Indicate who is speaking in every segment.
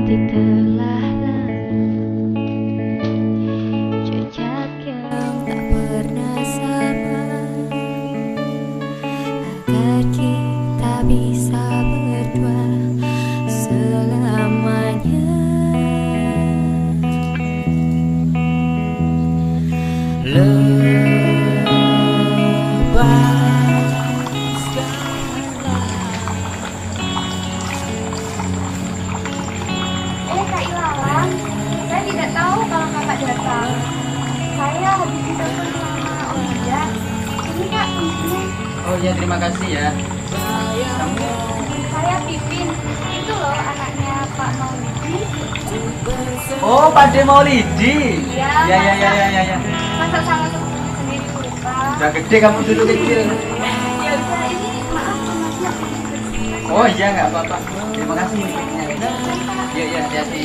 Speaker 1: Hati telah jejak yang tak pernah sama, agar kita bisa berdua selamanya.
Speaker 2: Kak Ilawan, saya tidak tahu kalau kakak datang. Saya habis ditelepon sama Om Ida. Ini kak, kuncinya.
Speaker 3: Oh ya, terima kasih ya. Kamu?
Speaker 2: Saya Pipin. Itu loh anaknya Pak Maulidi.
Speaker 3: Oh, Pak De Maulidi.
Speaker 2: Iya.
Speaker 3: Ya.
Speaker 2: Masak sama sepupunya sendiri lupa.
Speaker 3: Udah gede kamu dulu kecil.
Speaker 2: Ya udah, ini maaf anaknya.
Speaker 3: Oh iya, nggak apa-apa. Terima kasih. Iya, hati-hati.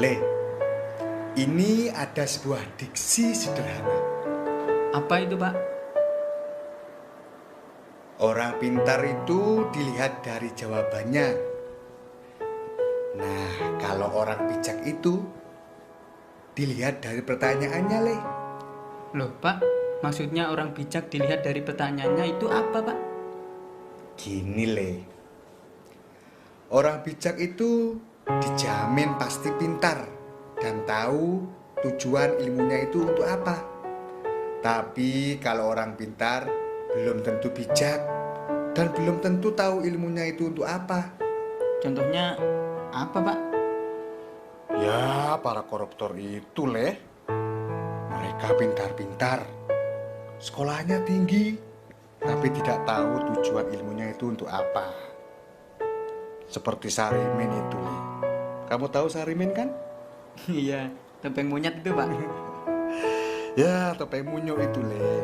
Speaker 4: Le, ini ada sebuah diksi sederhana.
Speaker 3: Apa itu, Pak?
Speaker 4: Orang pintar itu dilihat dari jawabannya. Nah, kalau orang bijak itu dilihat dari pertanyaannya, Le.
Speaker 3: Loh, Pak, maksudnya orang bijak dilihat dari pertanyaannya itu apa, Pak?
Speaker 4: Gini, Le. Orang bijak itu dijamin pasti pintar dan tahu tujuan ilmunya itu untuk apa. Tapi kalau orang pintar belum tentu bijak dan belum tentu tahu ilmunya itu untuk apa.
Speaker 3: Contohnya apa, Pak?
Speaker 4: Ya, para koruptor itu, Le. Mereka pintar-pintar, sekolahnya tinggi, tapi tidak tahu tujuan ilmunya itu untuk apa. Seperti Sarimin itu, Le. Kamu tahu Sarimin kan?
Speaker 3: Iya, topeng monyet itu, Pak.
Speaker 4: Ya, topeng monyet itu, Le.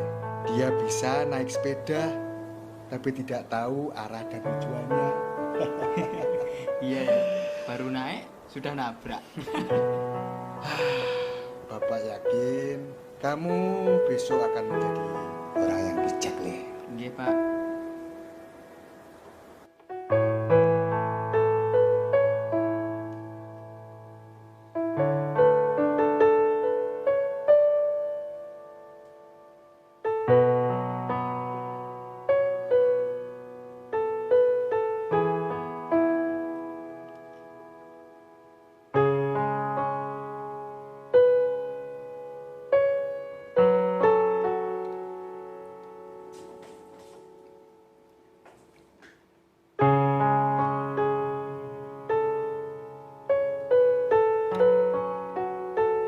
Speaker 4: Dia bisa naik sepeda, tapi tidak tahu arah dan tujuannya.
Speaker 3: Iya, baru naik sudah nabrak.
Speaker 4: Bapak yakin kamu besok akan menjadi orang yang bijak, Le.
Speaker 3: Iya, Pak.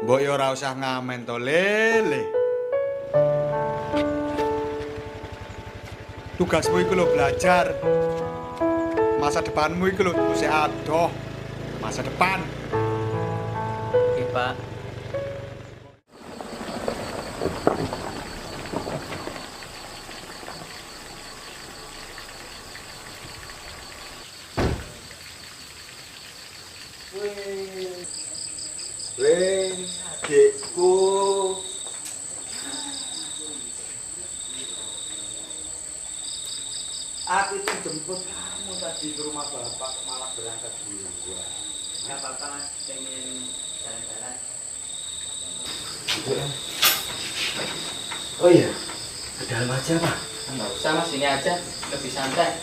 Speaker 4: Mbok yo ora usah ngamen to, Le. Tugasmu iku lho belajar. Masa depanmu iku lho isih adoh. Masa depan.
Speaker 3: Oke, Pak.
Speaker 4: Le, adikku. Aku itu jemput kamu tadi ke rumah bapak, malah berangkat duluan.
Speaker 3: Nggak apa-apa, Mas. Pengen jalan-jalan.
Speaker 5: Oh iya, ke dalam aja Pak.
Speaker 3: Nggak usah, Mas. Ini aja. Lebih santai.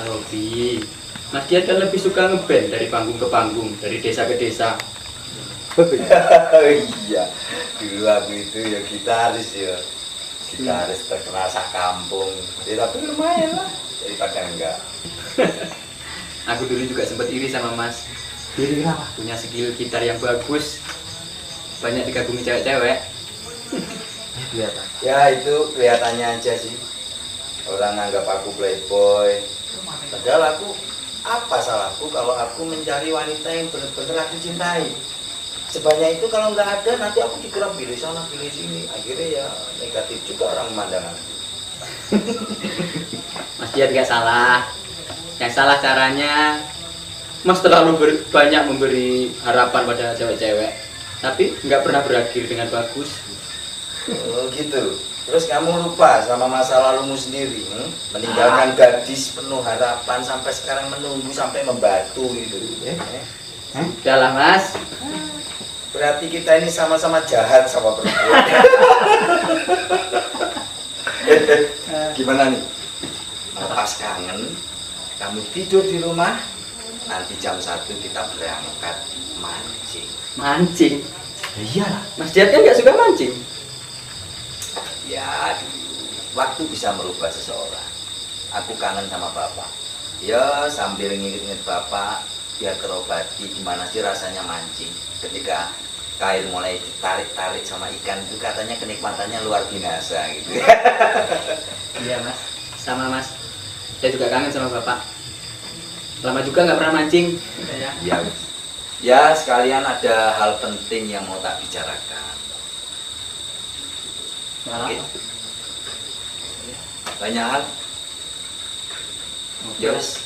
Speaker 3: Robi, Mas Dian kan lebih suka ngeband dari panggung ke panggung, dari desa ke desa.
Speaker 5: Iya, dulu aku itu ya gitaris ya. Gitaris terkenal sak kampung. Ya, tapi lumayan lah, daripada enggak.
Speaker 3: Aku dulu juga sempat iri sama Mas.
Speaker 5: Iri apa?
Speaker 3: Punya skill gitar yang bagus. Banyak dikagumi cewek-cewek.
Speaker 5: Kelihatan. Ya itu kelihatannya aja sih. Orang anggap aku playboy. Padahal aku apa salahku kalau aku mencari wanita yang benar-benar aku cintai. Sebanyak itu kalau nggak ada nanti aku dikira pilih sana pilih sini. Akhirnya ya negatif juga orang memandang aku.
Speaker 3: Mas Dian nggak salah. Yang salah caranya. Mas terlalu banyak memberi harapan pada cewek-cewek. Tapi nggak pernah berakhir dengan bagus.
Speaker 5: Oh gitu. Terus kamu lupa sama masa lalumu sendiri, meninggalkan gadis penuh harapan sampai sekarang menunggu sampai membatu gitu.
Speaker 3: Udahlah Mas.
Speaker 5: Berarti kita ini sama-sama jahat sama perempuan. Gimana nih? Pas kangen, kamu tidur di rumah, nanti jam 1 kita berangkat mancing.
Speaker 3: Mancing?
Speaker 5: Iyalah.
Speaker 3: Mas Diat kan nggak suka mancing.
Speaker 5: Ya, waktu bisa merubah seseorang. Aku kangen sama bapak. Ya, sambil nginget-nginget bapak, biar terobati gimana sih rasanya mancing. Ketika kail mulai ditarik-tarik sama ikan itu katanya kenikmatannya luar biasa gitu.
Speaker 3: Iya Mas, sama Mas. Saya juga kangen sama bapak. Lama juga nggak pernah mancing.
Speaker 5: Ya, ya sekalian ada hal penting yang mau tak bicarakan. Oke. Banyak hal. Yes.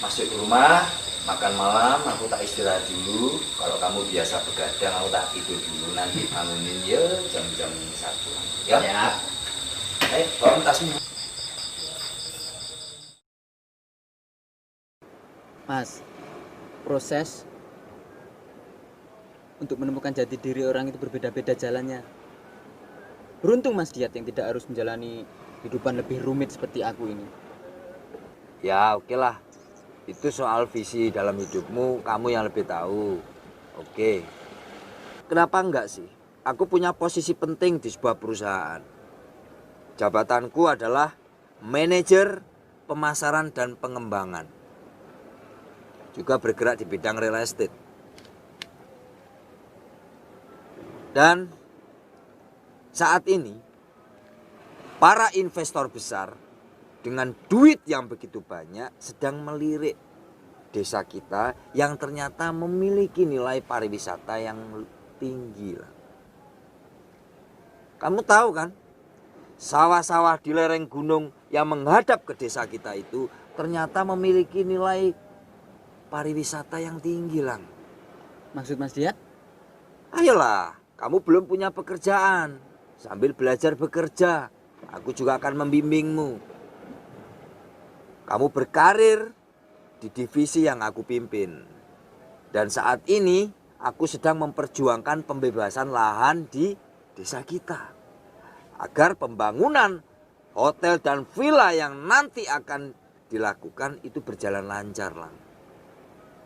Speaker 5: Masuk ke rumah, makan malam, aku tak istirahat dulu. Kalau kamu biasa begadang, aku tak tidur dulu. Nanti bangunin ya jam-jam 1. Ya.
Speaker 3: Ya.
Speaker 5: Ayo, bawa tasmu.
Speaker 3: Mas, proses untuk menemukan jati diri orang itu berbeda-beda jalannya. Beruntung Mas Diat yang tidak harus menjalani kehidupan lebih rumit seperti aku ini.
Speaker 5: Ya, oke lah. Itu soal visi dalam hidupmu, kamu yang lebih tahu. Oke. Kenapa enggak sih? Aku punya posisi penting di sebuah perusahaan. Jabatanku adalah manajer pemasaran dan pengembangan. Juga bergerak di bidang real estate. Dan saat ini para investor besar dengan duit yang begitu banyak sedang melirik desa kita yang ternyata memiliki nilai pariwisata yang tinggi. Kamu tahu kan, sawah-sawah di lereng gunung yang menghadap ke desa kita itu ternyata memiliki nilai pariwisata yang tinggi, Lang.
Speaker 3: Maksud Mas Diat?
Speaker 5: Ayolah, kamu belum punya pekerjaan. Sambil belajar bekerja, aku juga akan membimbingmu. Kamu berkarir di divisi yang aku pimpin. Dan saat ini aku sedang memperjuangkan pembebasan lahan di desa kita. Agar pembangunan hotel dan villa yang nanti akan dilakukan itu berjalan lancar, Lang.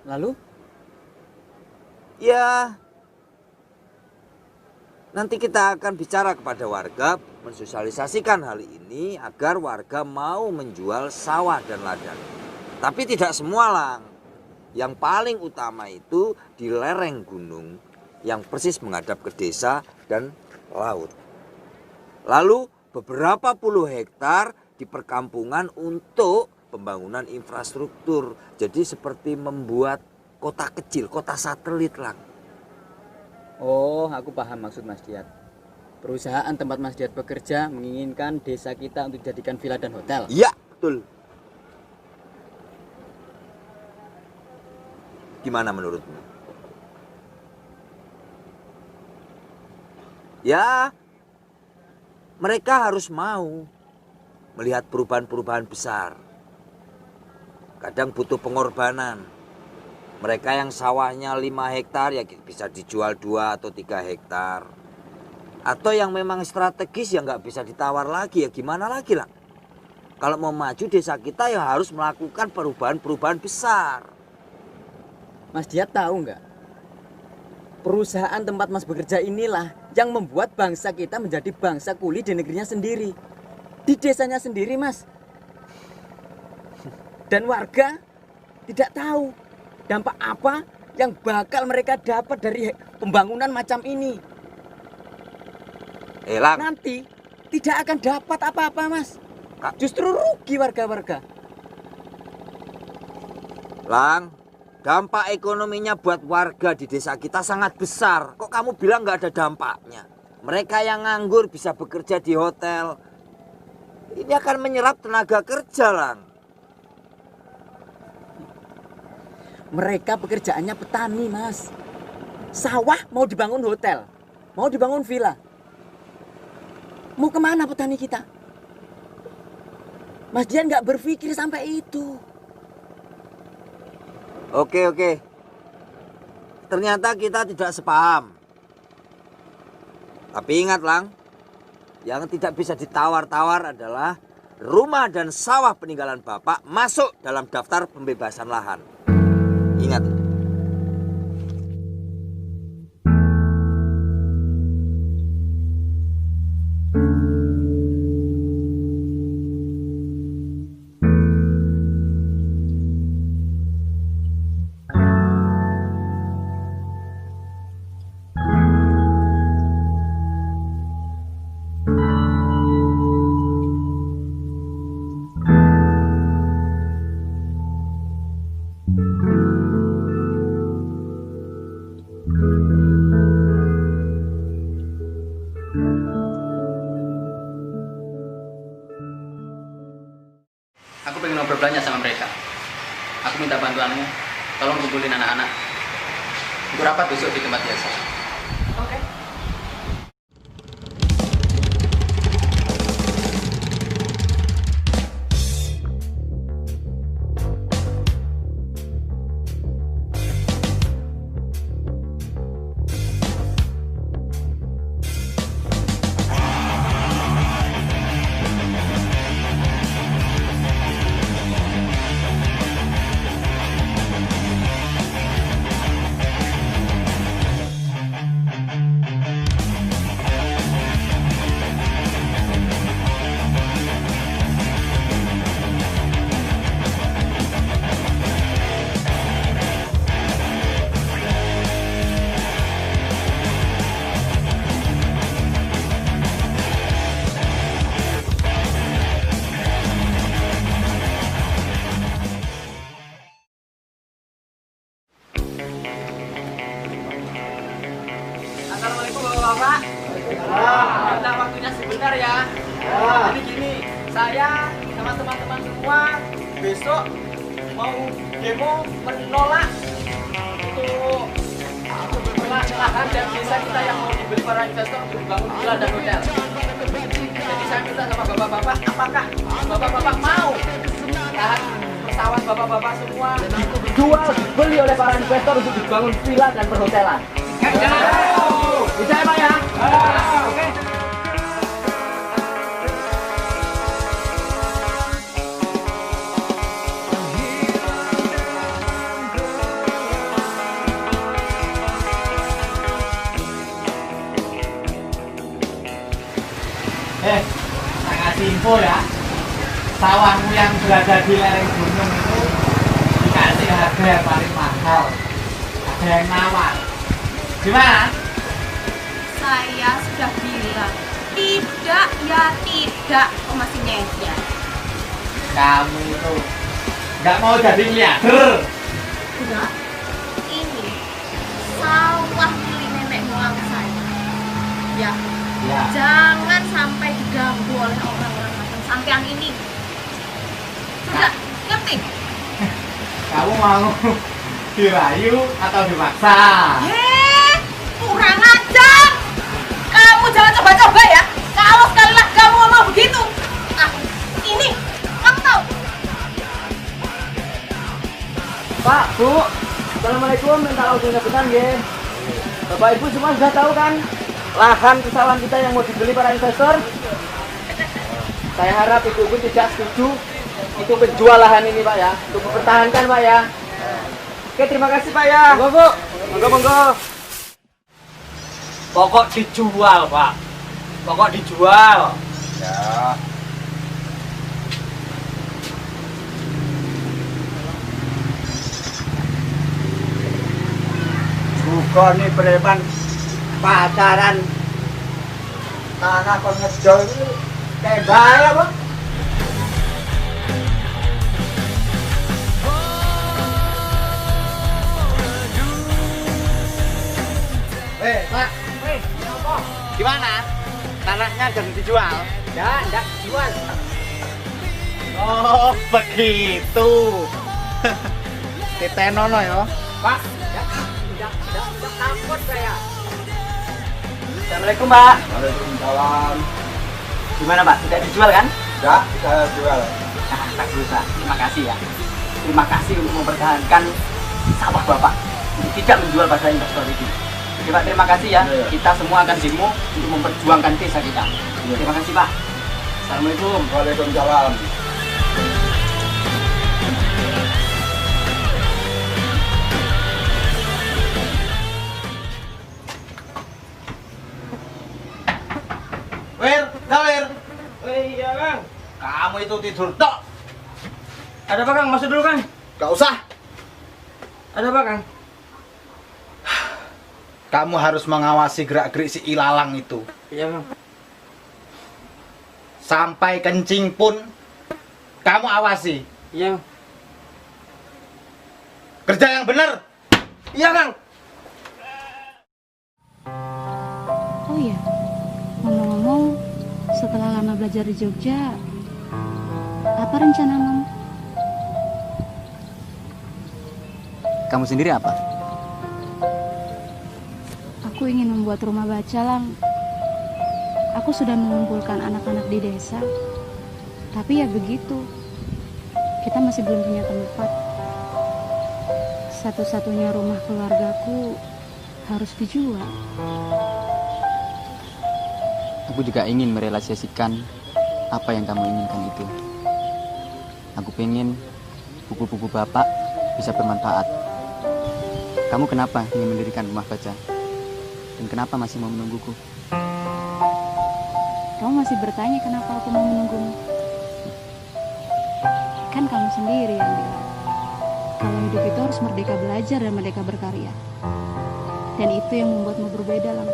Speaker 3: Lalu?
Speaker 5: Ya, nanti kita akan bicara kepada warga, mensosialisasikan hal ini agar warga mau menjual sawah dan ladang. Tapi tidak semua, Lang. Yang paling utama itu di lereng gunung yang persis menghadap ke desa dan laut. Lalu beberapa puluh hektar di perkampungan untuk pembangunan infrastruktur. Jadi seperti membuat kota kecil, kota satelit, Lang.
Speaker 3: Oh, aku paham maksud Mas Diat. Perusahaan tempat Mas Diat bekerja menginginkan desa kita untuk dijadikan villa dan hotel.
Speaker 5: Iya, betul. Gimana menurutmu? Ya, mereka harus mau melihat perubahan-perubahan besar. Kadang butuh pengorbanan. Mereka yang sawahnya 5 hektar ya bisa dijual 2 atau 3 hektar. Atau yang memang strategis ya nggak bisa ditawar lagi, ya gimana lagi, lah. Kalau mau maju desa kita ya harus melakukan perubahan-perubahan besar.
Speaker 3: Mas Diat tahu nggak? Perusahaan tempat Mas bekerja inilah yang membuat bangsa kita menjadi bangsa kuli di negerinya sendiri. Di desanya sendiri, Mas. Dan warga tidak tahu dampak apa yang bakal mereka dapat dari pembangunan macam ini.
Speaker 5: Lang.
Speaker 3: Nanti tidak akan dapat apa-apa, Mas. Justru rugi warga-warga.
Speaker 5: Lang, dampak ekonominya buat warga di desa kita sangat besar. Kok kamu bilang nggak ada dampaknya? Mereka yang nganggur bisa bekerja di hotel. Ini akan menyerap tenaga kerja, Lang.
Speaker 3: Mereka pekerjaannya petani, Mas. Sawah mau dibangun hotel, mau dibangun villa. Mau kemana petani kita? Mas Dian nggak berpikir sampai itu.
Speaker 5: Oke. Ternyata kita tidak sepaham. Tapi ingat, Lang. Yang tidak bisa ditawar-tawar adalah rumah dan sawah peninggalan Bapak masuk dalam daftar pembebasan lahan. Ingat itu.
Speaker 3: Aku pengen ngobrol banyak sama mereka. Aku minta bantuanmu. Tolong kumpulin anak-anak. Untuk rapat besok di tempat biasa.
Speaker 2: Oke.
Speaker 3: Assalamualaikum Bapak-Bapak. Minta waktunya sebentar ya. Jadi gini, saya sama teman-teman semua besok mau demo menolak untuk lahan dan desa kita yang mau dibeli para investor untuk bangun villa dan hotel. Jadi saya minta sama bapak-bapak, apakah bapak-bapak mau lahan pesawat bapak-bapak semua dijual dibeli oleh para investor untuk dibangun villa dan perhotelan? Bisa ya Pak ya? Oke.
Speaker 6: Saya kasih info ya. Sawahmu yang berada di lereng gunung itu dikasih harga yang paling mahal. Ada yang nawar. Gimana?
Speaker 2: Saya sudah bilang tidak ya tidak, kok masih nyengir.
Speaker 6: Kamu itu nggak mau jadi miliarder.
Speaker 2: Enggak. Ini sawah milik nenek moyang saya. Ya.
Speaker 6: Ya.
Speaker 2: Jangan sampai diganggu oleh orang-orang macam sampean ini. Sudah, ngerti?
Speaker 6: Kamu mau dirayu atau dimaksa?
Speaker 2: Kurang ajar. Kamu jangan coba-coba ya. Kalau sekali lagi kamu ngomong begitu, ini kamu tahu.
Speaker 3: Pak, Bu, Assalamualaikum, minta langsung pesan ya. Bapak Ibu semua sudah tahu kan lahan kesalahan kita yang mau dibeli para investor? Saya harap Ibu tidak setuju untuk menjual lahan ini Pak ya, untuk mempertahankan Pak ya. Oke, terima kasih Pak ya. Monggo Bu, monggo.
Speaker 6: Pokok dijual, Pak. Pokok dijual.
Speaker 4: Ya.
Speaker 6: Bukan nih preman pacaran tanah kon ngejol itu kayak bahaya, Pak. Pak. Gimana? Tanahnya jadi dijual? Enggak dijual. Oh, begitu. Titenono ya. Pak, enggak takut saya.
Speaker 3: Assalamualaikum Pak.
Speaker 4: Waalaikumsalam.
Speaker 3: Gimana Pak? Tidak dijual kan?
Speaker 4: Enggak, saya jual.
Speaker 3: Nah, bagus Pak. Terima kasih ya. Terima kasih untuk mempertahankan sawah Bapak untuk tidak menjual pada investor ini. Oke Pak, terima kasih ya.
Speaker 4: Iya.
Speaker 3: Kita semua akan demo untuk memperjuangkan desa kita.
Speaker 4: Iya.
Speaker 3: Terima kasih Pak. Assalamualaikum.
Speaker 4: Waalaikumsalam.
Speaker 5: Wir, Dalir. Iya, Kang. Kamu itu tidur tok.
Speaker 6: Ada apa Kang? Masuk dulu Kang.
Speaker 4: Gak usah.
Speaker 6: Ada apa Kang?
Speaker 4: Kamu harus mengawasi gerak-gerik si ilalang itu.
Speaker 6: Iya Kang.
Speaker 4: Sampai kencing pun kamu awasi.
Speaker 6: Iya.
Speaker 4: Kerja yang benar.
Speaker 6: Iya Kang.
Speaker 7: Oh iya, ngomong-ngomong, setelah lama belajar di Jogja, apa rencanamu?
Speaker 3: Kamu sendiri apa?
Speaker 7: Aku ingin membuat rumah baca, Lang. Aku sudah mengumpulkan anak-anak di desa, tapi ya begitu, kita masih belum punya tempat. Satu-satunya rumah keluargaku harus dijual.
Speaker 3: Aku juga ingin merealisasikan apa yang kamu inginkan itu. Aku pengen buku-buku Bapak bisa bermanfaat. Kamu kenapa ingin mendirikan rumah baca? Dan kenapa masih mau menungguku?
Speaker 7: Kamu masih bertanya kenapa aku mau menunggumu? Kan kamu sendiri yang bilang, kalau hidup itu harus merdeka belajar dan merdeka berkarya. Dan itu yang membuatmu berbeda, Lang.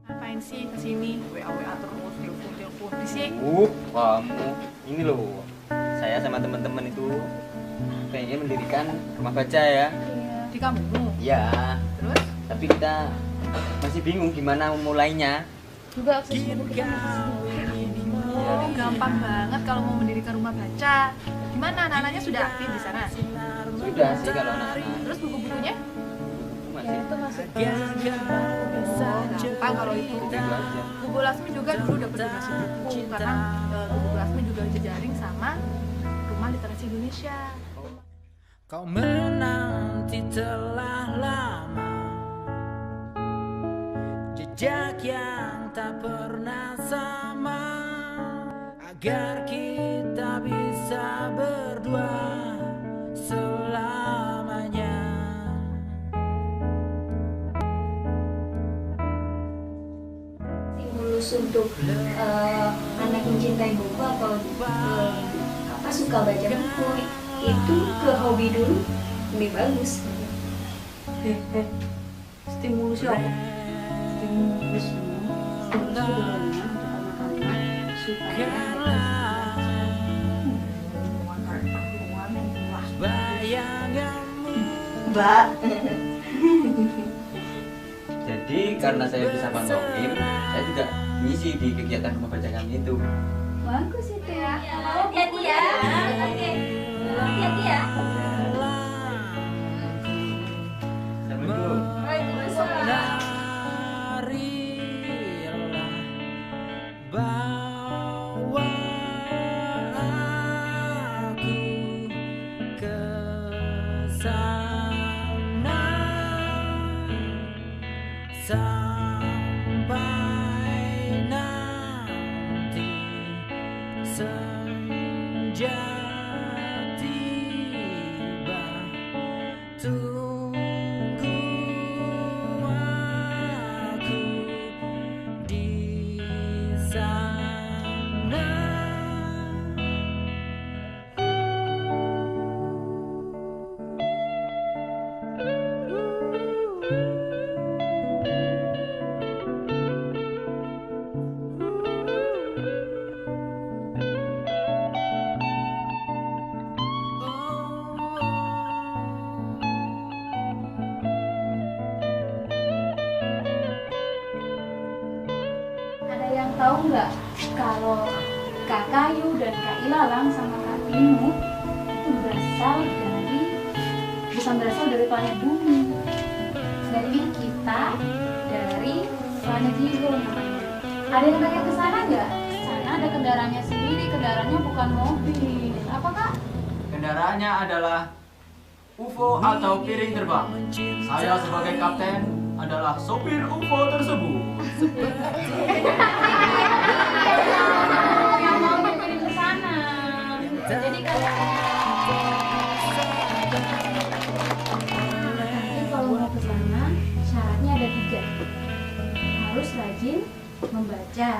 Speaker 8: Ngapain sih kesini? WA terus, telepon berisik.
Speaker 3: Kamu ini loh. Saya sama teman-teman itu pengen mendirikan rumah baca ya.
Speaker 8: Di kampungmu.
Speaker 3: Iya.
Speaker 8: Terus
Speaker 3: Tapi kita masih bingung gimana memulainya.
Speaker 8: juga akses Oh, gampang banget kalau mau mendirikan rumah baca. Gimana anak-anaknya sudah aktif di sana?
Speaker 3: Sudah sih kalau anak-anak
Speaker 8: Terus buku-bukunya?
Speaker 3: masih
Speaker 8: Itu masuk ke gampang kalau itu.
Speaker 3: itu aja.
Speaker 8: Buku Lasmi juga dulu udah pernah ngasih buku karena buku Lasmi juga jejaring sama Rumah Literasi Indonesia.
Speaker 9: Kau menanti telah lama, jejak yang tak pernah sama, agar kita bisa berdua selamanya.
Speaker 1: Stimulus untuk anak mencintai buku atau suka baca buku itu ke hobi dulu lebih bagus.
Speaker 8: Stimulus ya apa?
Speaker 1: Stimulus sebenarnya untuk anak-anak supaya
Speaker 9: Mbak,
Speaker 3: Jadi karena saya bisa pantongin, saya juga ngisi di kegiatan rumah baca kami itu.
Speaker 1: bagus itu ya. Hati-hati ya. Oke. Hati-hati ya.
Speaker 3: Assalamualaikum.
Speaker 1: Waalaikumsalam.
Speaker 9: marilah bawa aku ke sana sampai nanti senja tiba. Tunggu aku di sana.
Speaker 7: tahu nggak kalau Kak Kayu dan Kak Ilalang sama Kak Tinu itu bukan berasal dari planet bumi. Sedangkan kita dari planet Virgo namanya. Ada yang pengen ke sana nggak? Sana ada kendaraannya sendiri, kendaraannya bukan mobil. Apa Kak?
Speaker 6: Kendaraannya adalah UFO atau piring terbang. Saya sebagai kapten adalah sopir UFO tersebut.
Speaker 7: Yang mau dikirim ke sana. Jadi nanti kalau mau ke sana syaratnya ada 3. Harus rajin membaca.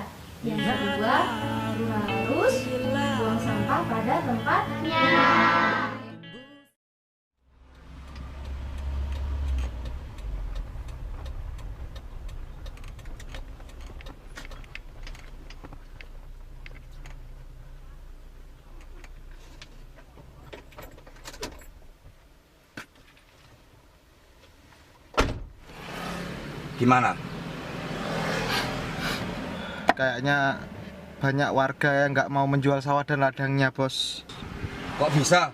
Speaker 7: Yang kedua harus buang sampah pada tempatnya.
Speaker 5: Gimana?
Speaker 10: Kayaknya banyak warga yang nggak mau menjual sawah dan ladangnya, Bos.
Speaker 5: Kok bisa?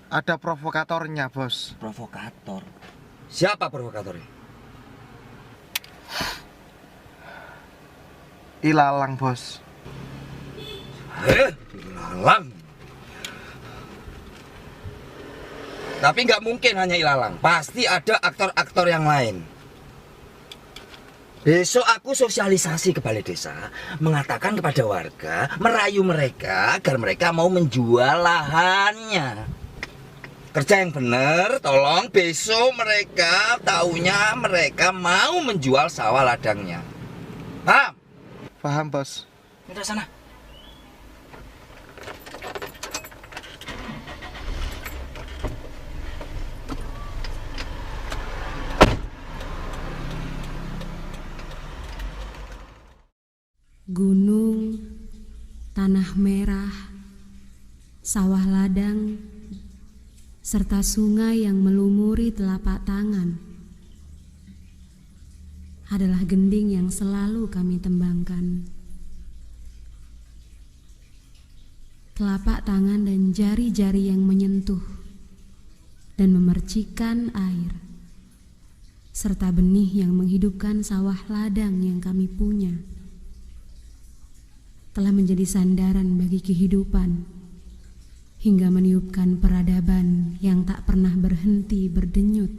Speaker 10: Ada provokatornya, Bos.
Speaker 5: Provokator? Siapa provokatornya?
Speaker 10: Ilalang, Bos.
Speaker 5: Ilalang? Tapi nggak mungkin hanya Ilalang. Pasti ada aktor-aktor yang lain. Besok aku sosialisasi ke balai desa, mengatakan kepada warga, merayu mereka agar mereka mau menjual lahannya. Kerja yang benar, tolong besok mereka taunya mereka mau menjual sawah ladangnya. Paham?
Speaker 10: Paham, Bos.
Speaker 5: Udah sana.
Speaker 11: Gunung, tanah merah, sawah ladang, serta sungai yang melumuri telapak tangan adalah gending yang selalu kami tembangkan. Telapak tangan dan jari-jari yang menyentuh dan memercikan air, serta benih yang menghidupkan sawah ladang yang kami punya, telah menjadi sandaran bagi kehidupan hingga meniupkan peradaban yang tak pernah berhenti berdenyut.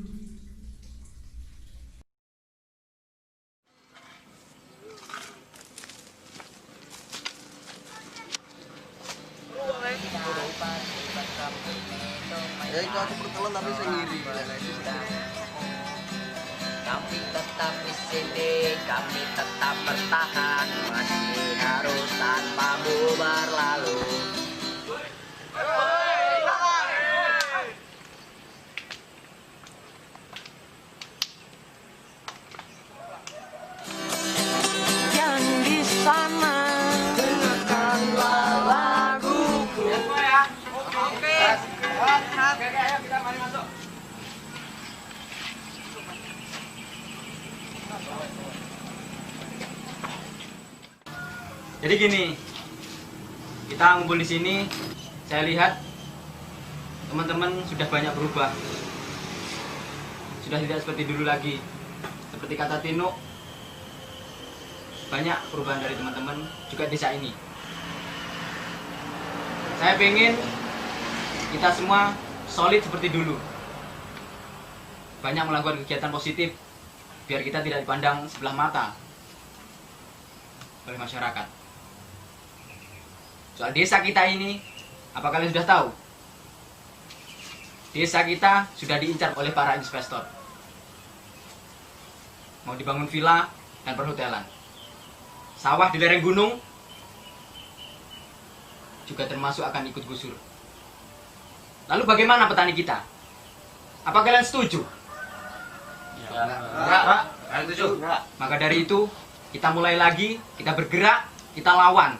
Speaker 3: Ya itu aku pertelan tapi saya ngiri.
Speaker 12: Kami tetap di sini, kami tetap bertahan, masih harus tanpa bubar lalu.
Speaker 9: Yang di sana dengarkanlah laguku. Ya. Oke. Ayo kita mari masuk.
Speaker 6: Jadi gini, kita ngumpul di sini, saya lihat teman-teman sudah banyak berubah. Sudah tidak seperti dulu lagi. Seperti kata Tino, banyak perubahan dari teman-teman juga desa ini. Saya pengen kita semua solid seperti dulu. Banyak melakukan kegiatan positif biar kita tidak dipandang sebelah mata oleh masyarakat. Soal desa kita ini, apa kalian sudah tahu? Desa kita sudah diincar oleh para investor. Mau dibangun villa dan perhotelan. Sawah di lereng gunung juga termasuk akan ikut gusur. Lalu bagaimana petani kita? Apa kalian setuju? Enggak. Kalian setuju? Enggak. Maka dari itu, kita mulai lagi, kita bergerak, kita lawan.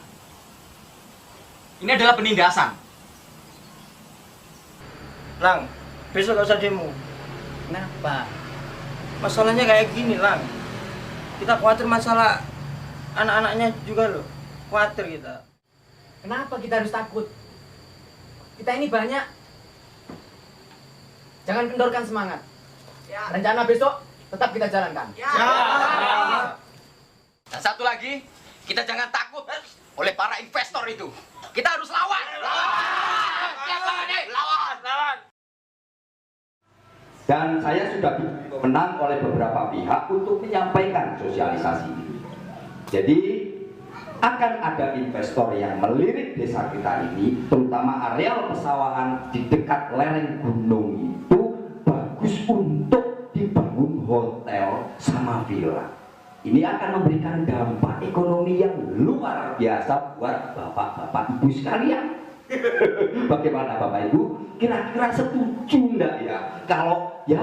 Speaker 6: Ini adalah penindasan.
Speaker 13: Lang, besok gak usah demo.
Speaker 3: Kenapa?
Speaker 13: Masalahnya kayak gini, Lang.
Speaker 9: Kita khawatir masalah anak-anaknya juga loh. Khawatir kita.
Speaker 6: Kenapa kita harus takut? Kita ini banyak. Jangan kendorkan semangat. Ya. Rencana besok tetap kita jalankan. Ya.
Speaker 12: Dan satu lagi, kita jangan takut oleh para investor itu. Kita harus lawan. Lawan. Dan saya sudah dimenang oleh beberapa pihak untuk menyampaikan sosialisasi ini. Jadi akan ada investor yang melirik desa kita ini, terutama areal persawahan di dekat lereng gunung itu bagus untuk dibangun hotel sama villa. Ini akan memberikan dampak ekonomi yang luar biasa buat bapak-bapak ibu sekalian. Bagaimana Bapak Ibu? Kira-kira setuju enggak ya? Kalau ya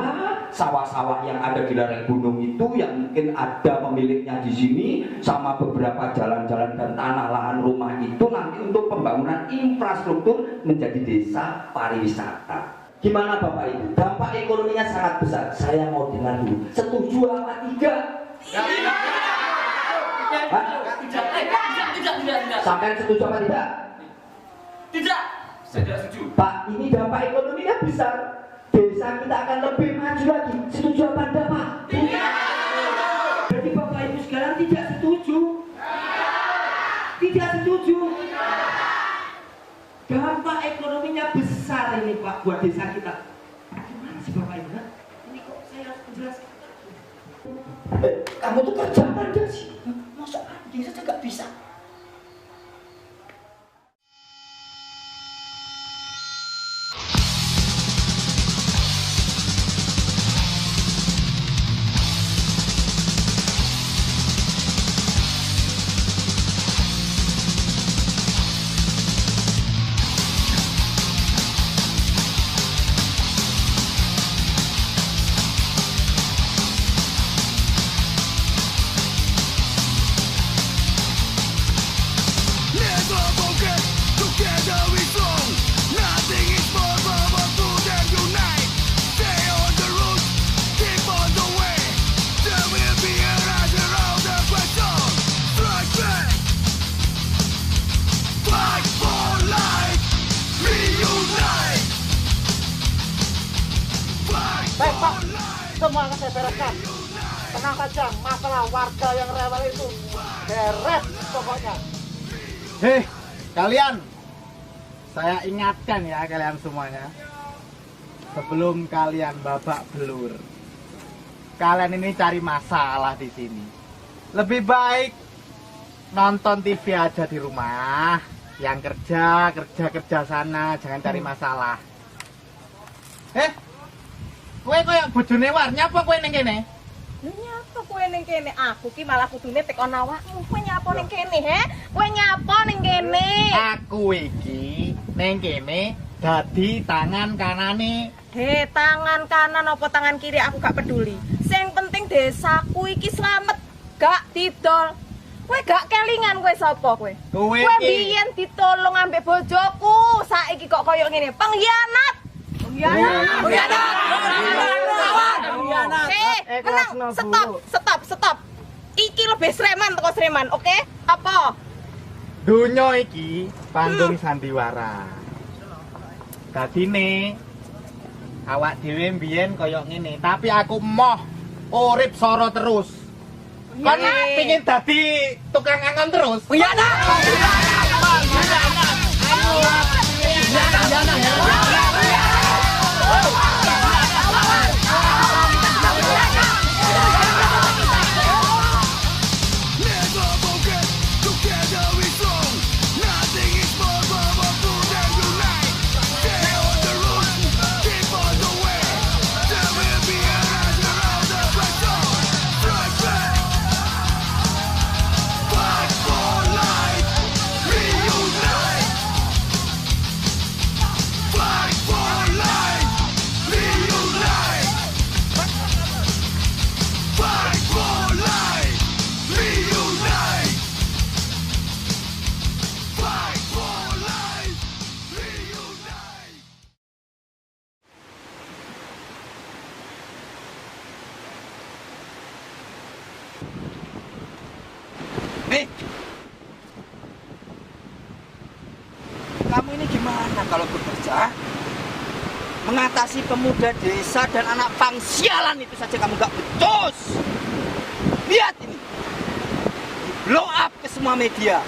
Speaker 12: sawah-sawah yang ada di lereng gunung itu yang mungkin ada pemiliknya di sini sama beberapa jalan-jalan dan tanah lahan rumah itu nanti untuk pembangunan infrastruktur menjadi desa pariwisata. Gimana Bapak Ibu? Dampak ekonominya sangat besar. Saya mau dengar dulu. Setuju apa tidak? Tidak. Sampai setuju apa tidak? Tidak. Saya tidak setuju. Pak, ini dampak ekonominya besar. Desa kita akan lebih maju lagi. Setuju apa enggak, Pak? Tidak. Jadi Bapak Ibu sekalian tidak setuju. Tidak setuju. Dampak ekonominya besar ini Pak buat desa kita. Gimana sih Bapak Ibu? Ini kok saya harus menjelaskan? Kamu tuh kerja apa sih? Masa dia saja gak bisa?
Speaker 6: Baik Pak, semua akan saya bereskan. Tenang saja, masalah warga yang rewel itu beres pokoknya. Hei, kalian, saya ingatkan ya kalian semuanya. Sebelum kalian babak belur, kalian ini cari masalah di sini. Lebih baik nonton TV aja di rumah. Yang kerja sana, jangan cari masalah. Kowe koyo bojone War, nyapa kowe ning kene?
Speaker 2: Nyapa kowe ning kene? Aku ki malah kudune tekon awakmu. Kowe nyapa ning kene, he? Kowe nyapa ning kene?
Speaker 6: Aku iki ning kene dadi tangan kanane.
Speaker 2: Tangan kanan apa tangan kiri aku gak peduli. Sing penting desaku iki slamet, gak didol. Kowe gak kelingan kowe sapa kowe? Kowe biyen ditolong ambek bojoku, saiki kok koyo ngene. Pengkhianat. Menang. Stop. Iki lebih Sleman teko Sleman, oke? Apa?
Speaker 6: Dunya iki panggung sandiwara. Dadine awak dhewe mbiyen kaya ngene, tapi aku emoh urip soro terus. Kan pengin dadi tukang angon terus.
Speaker 12: Kamu ini gimana kalau bekerja? Mengatasi pemuda desa dan anak pangsialan itu saja kamu gak becus. Lihat ini, blow up ke semua media.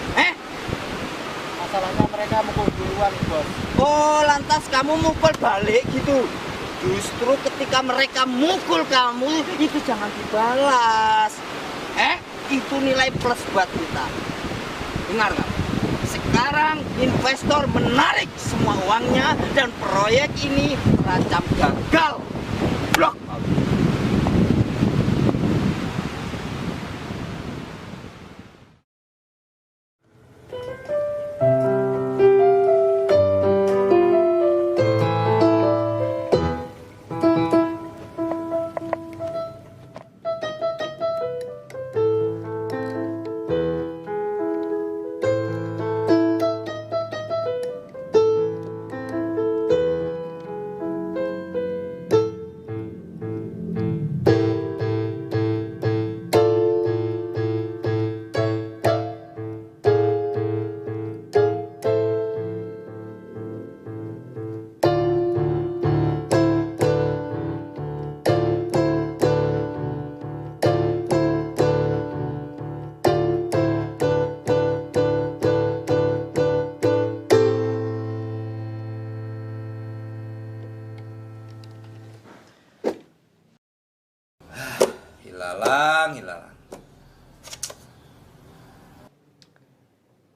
Speaker 6: Masalahnya mereka mukul duluan, bos.
Speaker 12: Oh, lantas kamu mukul balik gitu? Justru ketika mereka mukul kamu, itu jangan dibalas. Itu nilai plus buat kita. Dengar gak? Sekarang investor menarik semua uangnya dan proyek ini terancam gagal. Blok. Hilalang.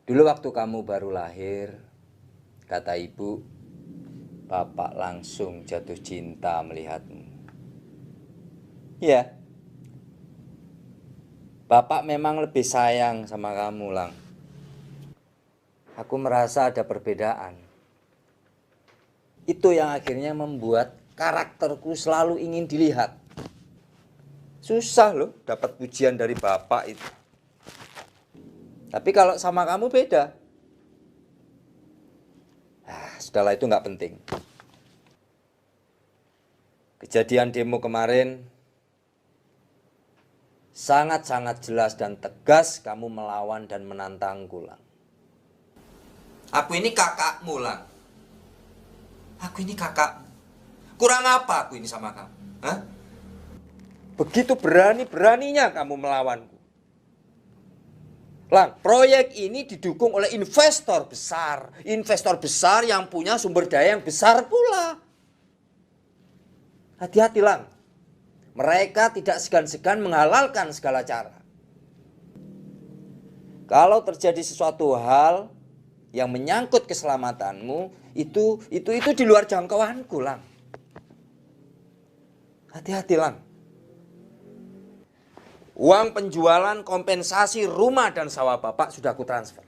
Speaker 12: Dulu waktu kamu baru lahir, kata ibu, bapak langsung jatuh cinta melihatmu. Iya. Bapak memang lebih sayang sama kamu, Lang. Aku merasa ada perbedaan. Itu yang akhirnya membuat karakterku selalu ingin dilihat. Susah loh dapat pujian dari bapak itu. Tapi kalau sama kamu beda. Sudahlah, itu nggak penting. Kejadian demo kemarin sangat-sangat jelas dan tegas kamu melawan dan menantangku, Lang. Aku ini kakakmu, Lang. Aku ini kakakmu. Kurang apa aku ini sama kamu? Hah? Begitu berani-beraninya kamu melawanku. Lang, proyek ini didukung oleh investor besar. Investor besar yang punya sumber daya yang besar pula. Hati-hati, Lang. Mereka tidak segan-segan menghalalkan segala cara. Kalau terjadi sesuatu hal yang menyangkut keselamatanmu, itu di luar jangkauanku, Lang. Hati-hati, Lang. Uang penjualan kompensasi rumah dan sawah bapak sudah aku transfer.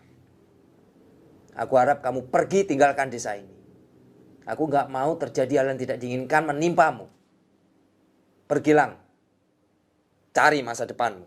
Speaker 12: Aku harap kamu pergi tinggalkan desa ini. Aku nggak mau terjadi hal yang tidak diinginkan menimpamu. Pergi, Lang. Cari masa depanmu.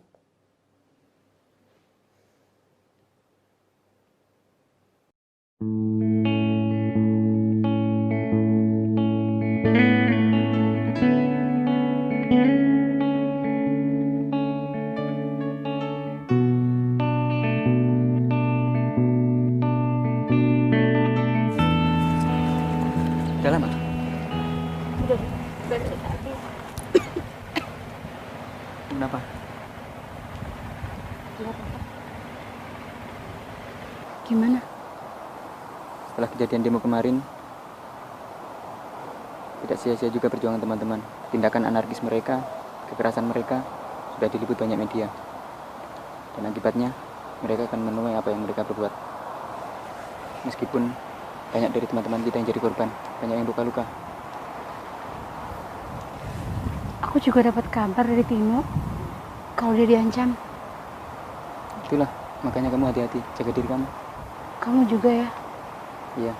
Speaker 3: Udah lama?
Speaker 7: Udah dari tadi.
Speaker 3: Kenapa?
Speaker 7: Gimana?
Speaker 3: Setelah kejadian demo kemarin, tidak sia-sia juga perjuangan teman-teman. Tindakan anarkis mereka, kekerasan mereka, sudah diliput banyak media. Dan akibatnya, mereka akan menuai apa yang mereka perbuat. Meskipun banyak dari teman-teman kita yang jadi korban, banyak yang luka-luka.
Speaker 7: Aku juga dapat kabar dari Timo kalau dia diancam.
Speaker 3: Itulah, makanya kamu hati-hati, jaga diri kamu.
Speaker 7: Kamu juga ya?
Speaker 3: Iya.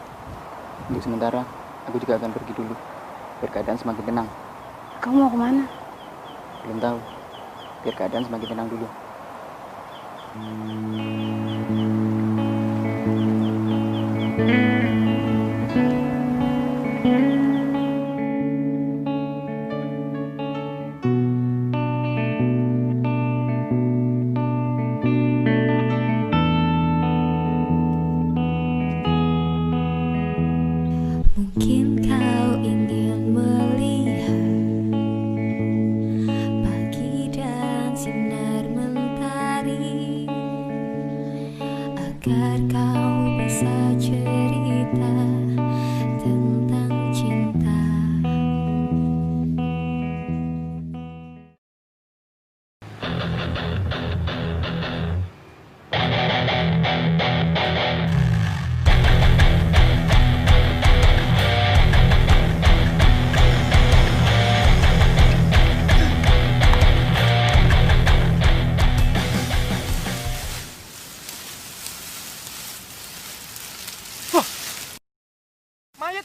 Speaker 3: Untuk sementara, aku juga akan pergi dulu, biar keadaan semakin tenang.
Speaker 7: Kamu mau kemana?
Speaker 3: Belum tahu, biar keadaan semakin tenang dulu.
Speaker 11: agar kau bisa cerita tentang cinta.
Speaker 10: Mayat